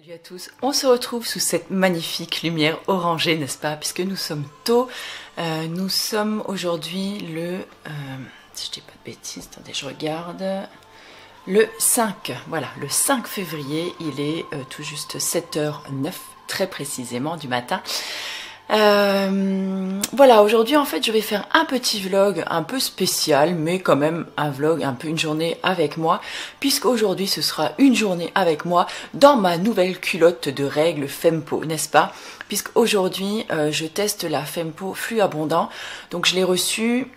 Salut à tous, on se retrouve sous cette magnifique lumière orangée, n'est-ce pas? Puisque nous sommes tôt, nous sommes aujourd'hui le, si je dis pas de bêtises, attendez, je regarde, le 5, voilà, le 5 février, il est tout juste 7h09, très précisément du matin. Voilà, aujourd'hui en fait je vais faire un petit vlog un peu spécial, mais quand même un vlog, un peu une journée avec moi, puisqu'aujourd'hui ce sera une journée avec moi dans ma nouvelle culotte de règles Fempo, n'est-ce pas? Puisqu'aujourd'hui je teste la Fempo Flux Abondant, donc je l'ai reçue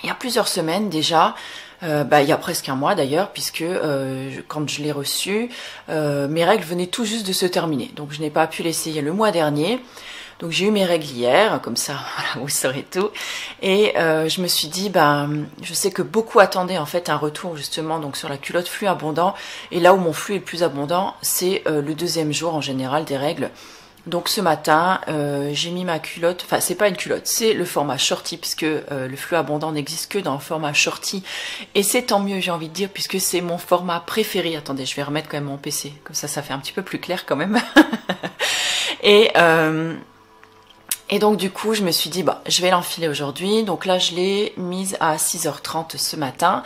il y a plusieurs semaines déjà. Il y a presque un mois d'ailleurs, puisque quand je l'ai reçue, mes règles venaient tout juste de se terminer, donc je n'ai pas pu l'essayer le mois dernier. Donc j'ai eu mes règles hier, comme ça, voilà, vous saurez tout. Et je me suis dit, je sais que beaucoup attendaient en fait un retour justement donc sur la culotte Flux Abondant. Et là où mon flux est le plus abondant, c'est le deuxième jour en général des règles. Donc ce matin, j'ai mis ma culotte, enfin c'est pas une culotte, c'est le format shorty, puisque le flux abondant n'existe que dans le format shorty. Et c'est tant mieux, j'ai envie de dire, puisque c'est mon format préféré. Attendez, je vais remettre quand même mon PC, comme ça fait un petit peu plus clair quand même. Et donc du coup je me suis dit je vais l'enfiler aujourd'hui. Donc là je l'ai mise à 6h30 ce matin.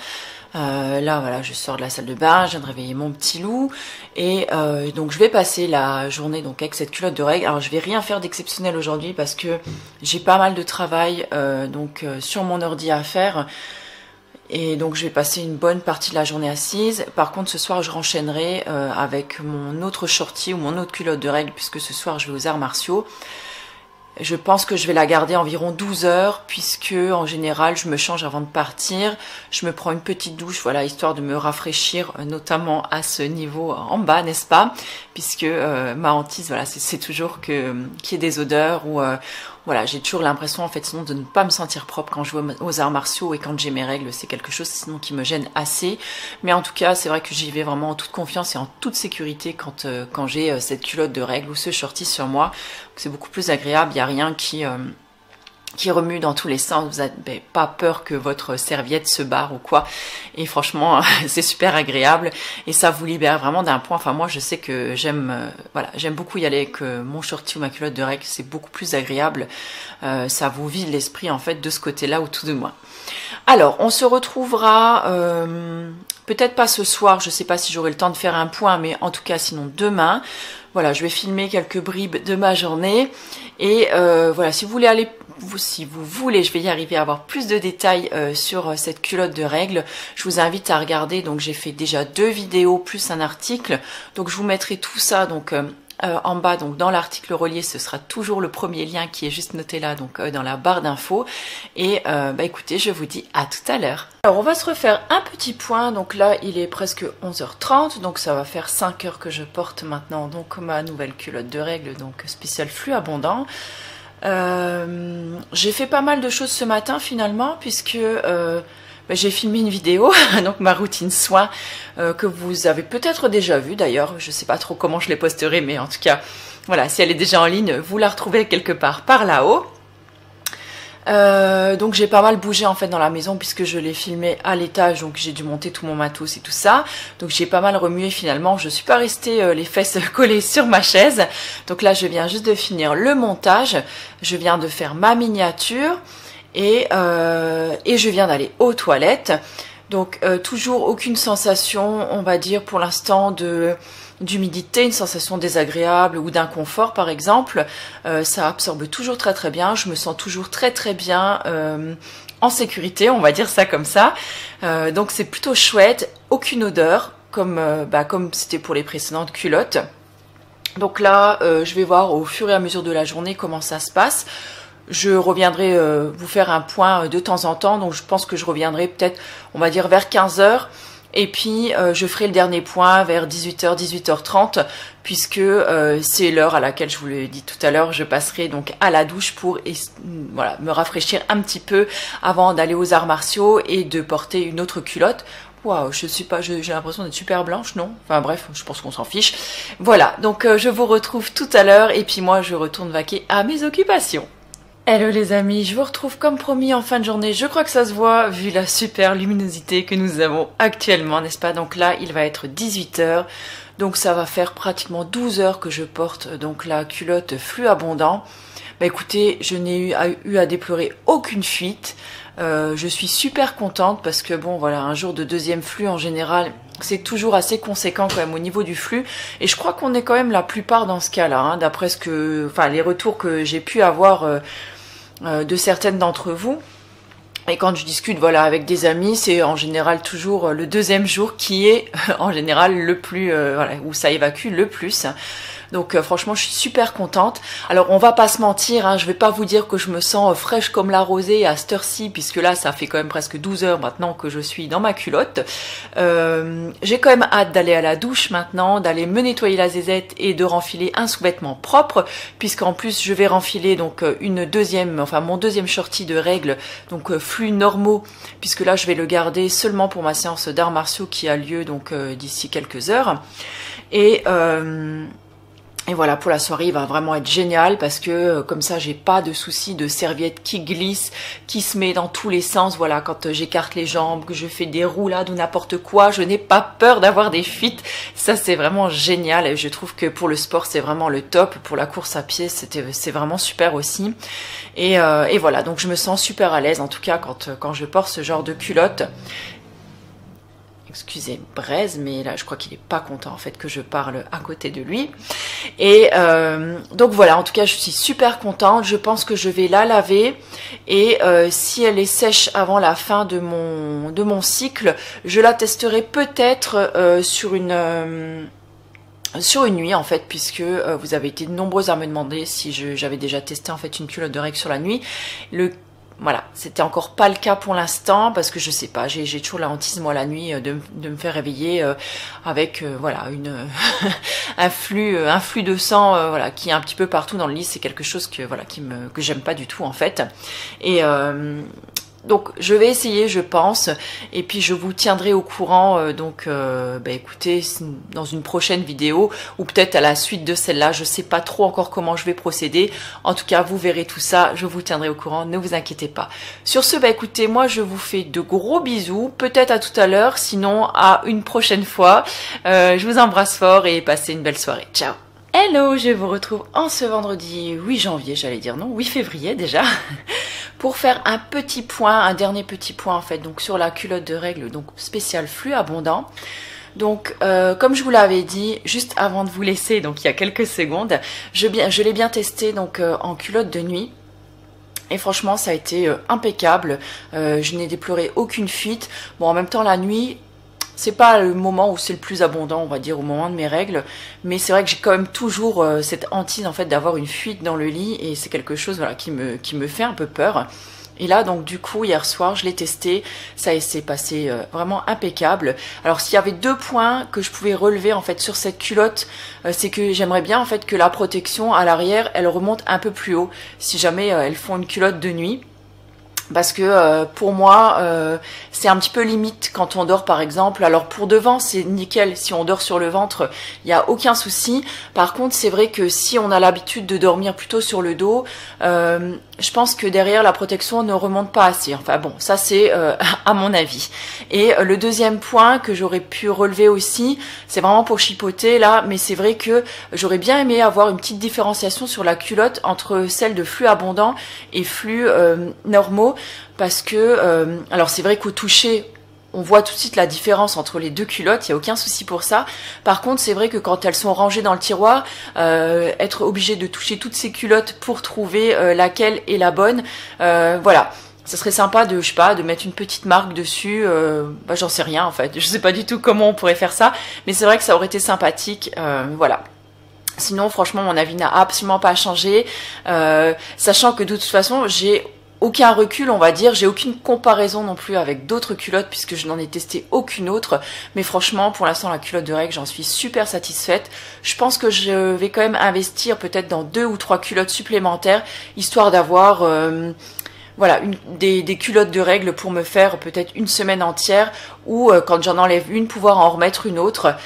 Là voilà, je sors de la salle de bain, je viens de réveiller mon petit loup. Et donc je vais passer la journée donc avec cette culotte de règles. Alors je vais rien faire d'exceptionnel aujourd'hui parce que j'ai pas mal de travail sur mon ordi à faire. Et donc je vais passer une bonne partie de la journée assise. Par contre ce soir je renchaînerai avec mon autre shorty ou mon autre culotte de règles, puisque ce soir je vais aux arts martiaux. Je pense que je vais la garder environ 12 heures, puisque en général je me change avant de partir, je me prends une petite douche, voilà, histoire de me rafraîchir, notamment à ce niveau en bas, n'est-ce pas? Puisque ma hantise, voilà, c'est toujours qu'il y ait des odeurs, ou voilà, j'ai toujours l'impression en fait sinon de ne pas me sentir propre quand je vais aux arts martiaux et quand j'ai mes règles, c'est quelque chose sinon qui me gêne assez. Mais en tout cas, c'est vrai que j'y vais vraiment en toute confiance et en toute sécurité quand j'ai cette culotte de règles ou ce shorty sur moi. C'est beaucoup plus agréable, il n'y a rien qui remue dans tous les sens, vous n'avez pas peur que votre serviette se barre ou quoi, et franchement c'est super agréable et ça vous libère vraiment d'un point. Enfin moi je sais que j'aime beaucoup y aller avec mon shorty ou ma culotte de règles, c'est beaucoup plus agréable, ça vous vide l'esprit en fait de ce côté là ou tout de moins. Alors on se retrouvera peut-être pas ce soir, je sais pas si j'aurai le temps de faire un point, mais en tout cas sinon demain. Voilà, je vais filmer quelques bribes de ma journée et voilà, si vous voulez, je vais y arriver à avoir plus de détails sur cette culotte de règles. Je vous invite à regarder, donc j'ai fait déjà 2 vidéos plus un article, donc je vous mettrai tout ça donc en bas, donc dans l'article relié, ce sera toujours le premier lien qui est juste noté là, donc dans la barre d'infos. Et écoutez, je vous dis à tout à l'heure. Alors on va se refaire un petit point, donc là il est presque 11h30, donc ça va faire 5 heures que je porte maintenant donc ma nouvelle culotte de règles, donc spécial Flux Abondant. J'ai fait pas mal de choses ce matin finalement, puisque j'ai filmé une vidéo, donc ma routine soin, que vous avez peut-être déjà vue d'ailleurs, je sais pas trop comment je les posterai, mais en tout cas, voilà, si elle est déjà en ligne, vous la retrouvez quelque part par là-haut. Donc j'ai pas mal bougé en fait dans la maison, puisque je l'ai filmé à l'étage, donc j'ai dû monter tout mon matos et tout ça, donc j'ai pas mal remué finalement, je suis pas restée les fesses collées sur ma chaise. Donc là je viens juste de finir le montage, je viens de faire ma miniature et je viens d'aller aux toilettes. Donc toujours aucune sensation, on va dire pour l'instant d'humidité, une sensation désagréable ou d'inconfort par exemple. Ça absorbe toujours très très bien, je me sens toujours très très bien en sécurité, on va dire ça comme ça. Donc c'est plutôt chouette, aucune odeur comme c'était pour les précédentes culottes. Donc là je vais voir au fur et à mesure de la journée comment ça se passe. Je reviendrai vous faire un point de temps en temps, donc je pense que je reviendrai peut-être, on va dire vers 15h. Et puis je ferai le dernier point vers 18h, 18h30, puisque c'est l'heure à laquelle je vous l'ai dit tout à l'heure, je passerai donc à la douche pour voilà, me rafraîchir un petit peu avant d'aller aux arts martiaux et de porter une autre culotte. Waouh, j'ai l'impression d'être super blanche, non? Enfin bref, je pense qu'on s'en fiche. Voilà, donc je vous retrouve tout à l'heure et puis moi je retourne vaquer à mes occupations. Hello les amis, je vous retrouve comme promis en fin de journée. Je crois que ça se voit vu la super luminosité que nous avons actuellement, n'est-ce pas? Donc là, il va être 18 h. Donc ça va faire pratiquement 12 heures que je porte donc la culotte flux abondant. Bah écoutez, je n'ai eu à déplorer aucune fuite. Je suis super contente parce que bon voilà, un jour de deuxième flux en général, c'est toujours assez conséquent quand même au niveau du flux. Et je crois qu'on est quand même la plupart dans ce cas-là, hein, d'après ce que, enfin les retours que j'ai pu avoir de certaines d'entre vous. Et quand je discute voilà avec des amis, c'est en général toujours le deuxième jour qui est en général le plus voilà, où ça évacue le plus. Donc franchement, je suis super contente. Alors on va pas se mentir, hein, je vais pas vous dire que je me sens fraîche comme la rosée à cette heure-ci, puisque là ça fait quand même presque 12 heures maintenant que je suis dans ma culotte. J'ai quand même hâte d'aller à la douche maintenant, d'aller me nettoyer la zézette et de renfiler un sous-vêtement propre, puisqu'en plus je vais renfiler donc mon deuxième shorty de règles, donc flux normaux, puisque là je vais le garder seulement pour ma séance d'arts martiaux qui a lieu donc d'ici quelques heures. Et voilà, pour la soirée, il va vraiment être génial parce que comme ça, j'ai pas de soucis de serviette qui glisse, qui se met dans tous les sens. Voilà, quand j'écarte les jambes, que je fais des roulades ou n'importe quoi, je n'ai pas peur d'avoir des fuites. Ça, c'est vraiment génial et je trouve que pour le sport, c'est vraiment le top. Pour la course à pied, c'est vraiment super aussi. Et voilà, donc je me sens super à l'aise en tout cas quand je porte ce genre de culotte. Excusez Braise, mais là je crois qu'il est pas content en fait que je parle à côté de lui. Et donc voilà, en tout cas je suis super contente. Je pense que je vais la laver et si elle est sèche avant la fin de mon cycle, je la testerai peut-être sur une nuit en fait, puisque vous avez été nombreux à me demander si j'avais déjà testé en fait une culotte de règles sur la nuit. Voilà, c'était encore pas le cas pour l'instant parce que je sais pas, j'ai toujours la hantise moi la nuit de me faire réveiller avec voilà un flux de sang voilà qui est un petit peu partout dans le lit. C'est quelque chose que voilà que j'aime pas du tout en fait. Et donc je vais essayer, je pense, et puis je vous tiendrai au courant, écoutez, dans une prochaine vidéo, ou peut-être à la suite de celle-là, je sais pas trop encore comment je vais procéder. En tout cas, vous verrez tout ça, je vous tiendrai au courant, ne vous inquiétez pas. Sur ce, écoutez, moi je vous fais de gros bisous, peut-être à tout à l'heure, sinon à une prochaine fois. Je vous embrasse fort et passez une belle soirée. Ciao! Hello, je vous retrouve en ce vendredi 8 janvier, j'allais dire non, 8 février déjà, pour faire un petit point, un dernier petit point en fait, donc sur la culotte de règles, donc spéciale flux abondant. Donc comme je vous l'avais dit juste avant de vous laisser, donc il y a quelques secondes, je l'ai bien testé donc en culotte de nuit. Et franchement ça a été impeccable, je n'ai déploré aucune fuite. Bon en même temps la nuit, c'est pas le moment où c'est le plus abondant, on va dire, au moment de mes règles, mais c'est vrai que j'ai quand même toujours cette hantise en fait d'avoir une fuite dans le lit et c'est quelque chose voilà qui me fait un peu peur. Et là donc du coup hier soir je l'ai testé, ça s'est passé vraiment impeccable. Alors s'il y avait deux points que je pouvais relever en fait sur cette culotte, c'est que j'aimerais bien en fait que la protection à l'arrière elle remonte un peu plus haut si jamais elles font une culotte de nuit. Parce que pour moi, c'est un petit peu limite quand on dort par exemple. Alors pour devant, c'est nickel. Si on dort sur le ventre, il n'y a aucun souci. Par contre, c'est vrai que si on a l'habitude de dormir plutôt sur le dos, je pense que derrière, la protection ne remonte pas assez. Enfin bon, ça c'est à mon avis. Et le deuxième point que j'aurais pu relever aussi, c'est vraiment pour chipoter là, mais c'est vrai que j'aurais bien aimé avoir une petite différenciation sur la culotte entre celle de flux abondant et flux normaux. Parce que, alors c'est vrai qu'au toucher, on voit tout de suite la différence entre les deux culottes, il n'y a aucun souci pour ça. Par contre, c'est vrai que quand elles sont rangées dans le tiroir, être obligé de toucher toutes ces culottes pour trouver laquelle est la bonne, voilà. Ça serait sympa de, je sais pas, de mettre une petite marque dessus, j'en sais rien en fait. Je sais pas du tout comment on pourrait faire ça, mais c'est vrai que ça aurait été sympathique, voilà. Sinon, franchement, mon avis n'a absolument pas changé, sachant que de toute façon, j'ai aucun recul, on va dire, j'ai aucune comparaison non plus avec d'autres culottes puisque je n'en ai testé aucune autre, mais franchement pour l'instant la culotte de règles j'en suis super satisfaite. Je pense que je vais quand même investir peut-être dans 2 ou 3 culottes supplémentaires histoire d'avoir voilà, des culottes de règles pour me faire peut-être une semaine entière ou quand j'en enlève une pouvoir en remettre une autre.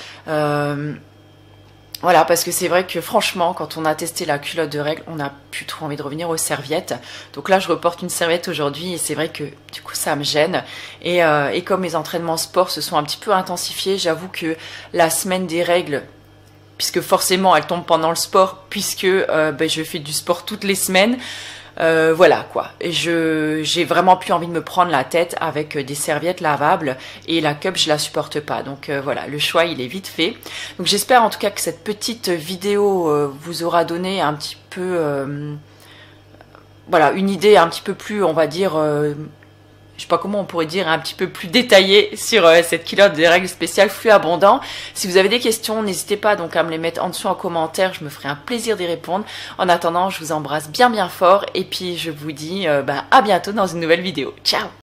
Voilà, parce que c'est vrai que franchement, quand on a testé la culotte de règle, on n'a plus trop envie de revenir aux serviettes. Donc là, je reporte une serviette aujourd'hui et c'est vrai que du coup, ça me gêne. Et comme mes entraînements sport se sont un petit peu intensifiés, j'avoue que la semaine des règles, puisque forcément, elle tombe pendant le sport, puisque je fais du sport toutes les semaines. Voilà quoi, j'ai vraiment plus envie de me prendre la tête avec des serviettes lavables et la cup je la supporte pas, donc voilà, le choix il est vite fait. Donc j'espère en tout cas que cette petite vidéo vous aura donné un petit peu voilà, une idée un petit peu plus, on va dire je sais pas comment on pourrait dire, un petit peu plus détaillé sur cette culotte des règles spéciales flux abondant. Si vous avez des questions, n'hésitez pas donc à me les mettre en dessous en commentaire, je me ferai un plaisir d'y répondre. En attendant, je vous embrasse bien fort et puis je vous dis à bientôt dans une nouvelle vidéo. Ciao!